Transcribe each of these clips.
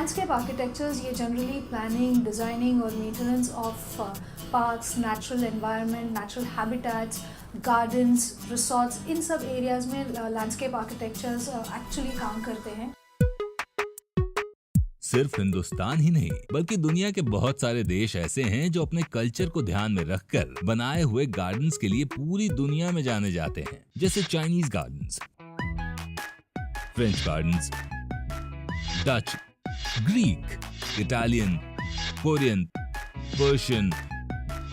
Landscape architectures ये generally planning, designing और maintenance of parks, natural environment, natural habitats, gardens, resorts, इन सब areas में लैंडस्केप आर्किटेक्चर्स एक्चुअली काम करते हैं। सिर्फ हिंदुस्तान ही नहीं बल्कि दुनिया के बहुत सारे देश ऐसे हैं जो अपने कल्चर को ध्यान में रखकर बनाए हुए गार्डन्स के लिए पूरी दुनिया में जाने जाते हैं, जैसे Chinese gardens, French gardens, Dutch, Greek, Italian, Korean, Persian,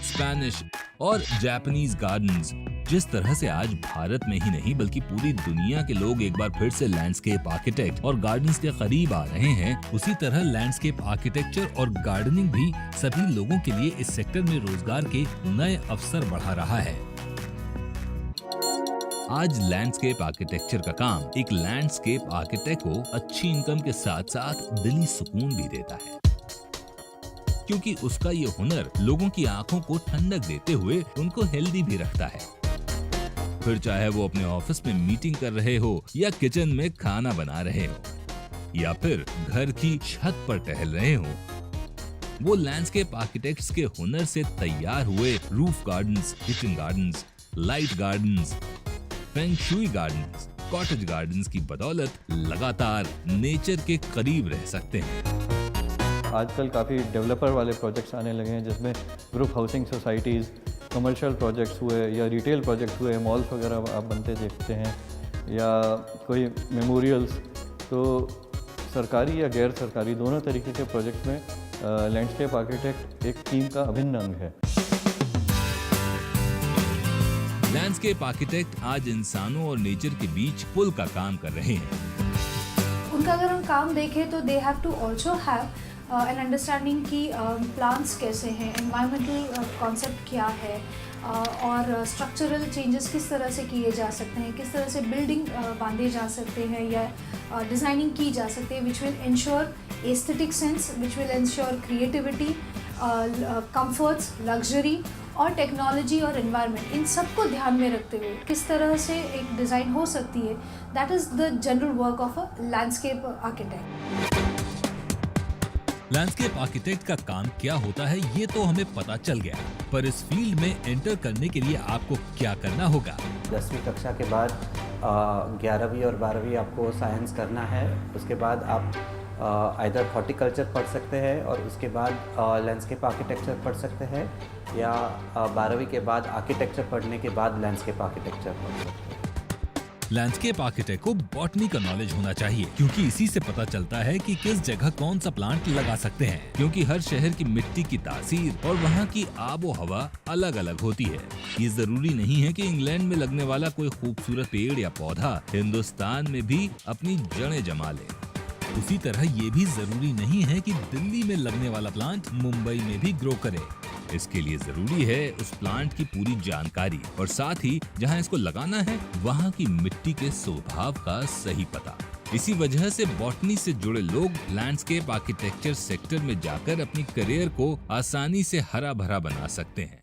Spanish और जापानीज गार्डन्स। जिस तरह से आज भारत में ही नहीं बल्कि पूरी दुनिया के लोग एक बार फिर से लैंडस्केप आर्किटेक्ट और गार्डन्स के करीब आ रहे हैं, उसी तरह लैंडस्केप आर्किटेक्चर और गार्डनिंग भी सभी लोगों के लिए इस सेक्टर में रोजगार के नए अवसर बढ़ा रहा है। आज लैंडस्केप आर्किटेक्चर का काम एक लैंडस्केप आर्किटेक्ट को अच्छी इनकम के साथ साथ दिली सुकून भी देता है, क्योंकि उसका ये हुनर लोगों की आंखों को ठंडक देते हुए उनको हेल्दी भी रखता है। फिर चाहे वो अपने ऑफिस में मीटिंग कर रहे हो या किचन में खाना बना रहे हो या फिर घर की छत पर टहल रहे हो, वो लैंडस्केप आर्किटेक्ट्स के हुनर से तैयार हुए roof gardens, kitchen gardens, light gardens, feng shui gardens, cottage gardens की बदौलत लगातार नेचर के करीब रह सकते हैं। आजकल काफ़ी डेवलपर वाले प्रोजेक्ट्स आने लगे हैं, जिसमें group housing societies, commercial projects हुए या रिटेल प्रोजेक्ट्स हुए, मॉल्स वगैरह आप बनते देखते हैं, या कोई मेमोरियल्स। तो सरकारी या गैर सरकारी दोनों तरीके के प्रोजेक्ट्स में लैंडस्केप आर्किटेक्ट एक टीम का अभिन्न अंग है। लैंडस्केप आर्किटेक्ट आज इंसानों और नेचर के बीच पुल का काम कर रहे हैं। उनका अगर हम काम देखें तो they have to also have an understanding कि प्लान्स कैसे हैं, एनवायरमेंटल कॉन्सेप्ट क्या है, और स्ट्रक्चरल चेंजेस किस तरह से किए जा सकते हैं, किस तरह से बिल्डिंग बांधे जा सकते हैं या डिज़ाइनिंग की जा सकती है, which will ensure aesthetic sense, which will ensure creativity, comforts, luxury और टेक्नोलॉजी और एनवायरनमेंट, इन सबको ध्यान में रखते हुए किस तरह से एक डिज़ाइन हो सकती है। That is the general work of a landscape architect. Landscape architect का काम क्या होता है ये तो हमें पता चल गया, पर इस फील्ड में एंटर करने के लिए आपको क्या करना होगा? 10वीं कक्षा के बाद 11वीं और 12वीं आपको साइंस करना है। उसके बाद आप आइदर हॉर्टिकल्चर पढ़ सकते हैं और उसके बाद लैंडस्केप आर्किटेक्चर पढ़ सकते हैं, या 12वीं के बाद आर्किटेक्चर पढ़ने के बाद लैंडस्केप आर्किटेक्चर पढ़ सकते हैं। लैंडस्केप आर्किटेक्ट को बॉटनी का नॉलेज होना चाहिए, क्योंकि इसी से पता चलता है कि किस जगह कौन सा प्लांट लगा सकते हैं, क्योंकि हर शहर की मिट्टी की तासीर और वहाँ की आबो हवा अलग अलग होती है। ये जरूरी नहीं है कि इंग्लैंड में लगने वाला कोई खूबसूरत पेड़ या पौधा हिंदुस्तान में भी अपनी जड़ें जमा ले। उसी तरह ये भी जरूरी नहीं है कि दिल्ली में लगने वाला प्लांट मुंबई में भी ग्रो करे। इसके लिए जरूरी है उस प्लांट की पूरी जानकारी और साथ ही जहां इसको लगाना है वहां की मिट्टी के स्वभाव का सही पता। इसी वजह से बॉटनी से जुड़े लोग लैंडस्केप आर्किटेक्चर सेक्टर में जाकर अपनी करियर को आसानी से हरा भरा बना सकते हैं।